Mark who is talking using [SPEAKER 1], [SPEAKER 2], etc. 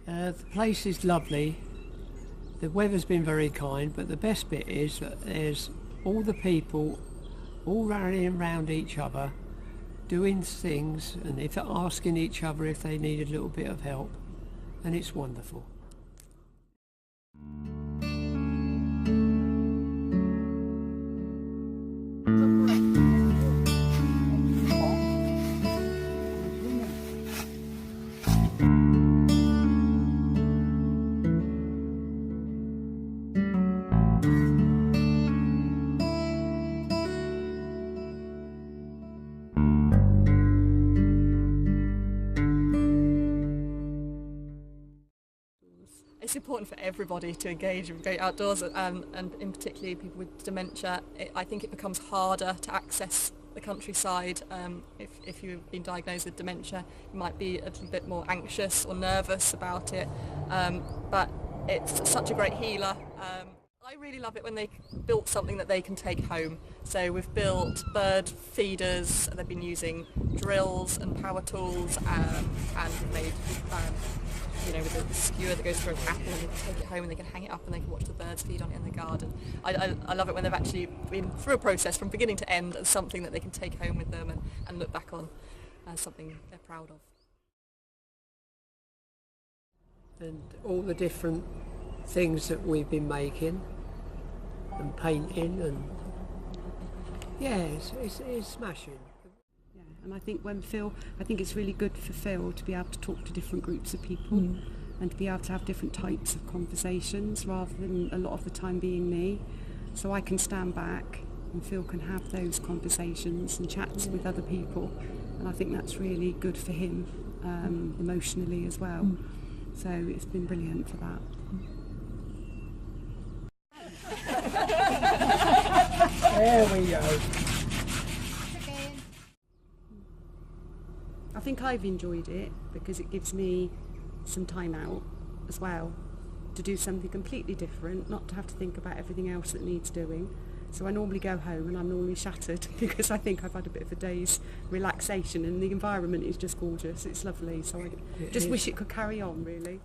[SPEAKER 1] The place is lovely. The weather's been very kind, but the best bit is that there's all the people all rallying around each other, doing things, and if they're asking each other if they need a little bit of help, and it's wonderful.
[SPEAKER 2] It's important for everybody to engage and go outdoors, and in particularly people with dementia. I think it becomes harder to access the countryside. If you've been diagnosed with dementia, you might be a little bit more anxious or nervous about it, but it's such a great healer. I really love it when they built something that they can take home. So we've built bird feeders, they've been using drills and power tools, and made with a skewer that goes through an apple, and they can take it home and they can hang it up and they can watch the birds feed on it in the garden. I love it when they've actually been through a process from beginning to end as something that they can take home with them and look back on as something they're proud of.
[SPEAKER 1] And all the different things that we've been making and painting, and it's smashing.
[SPEAKER 3] And I think I think it's really good for Phil to be able to talk to different groups of people and to be able to have different types of conversations rather than a lot of the time being me. So I can stand back and Phil can have those conversations and chats with other people, and I think that's really good for him emotionally as well. So it's been brilliant for that.
[SPEAKER 1] There we go.
[SPEAKER 3] I think I've enjoyed it because it gives me some time out as well to do something completely different, not to have to think about everything else that needs doing. So I normally go home and I'm normally shattered because I think I've had a bit of a day's relaxation, and the environment is just gorgeous. It's lovely, so I just wish it could carry on, really.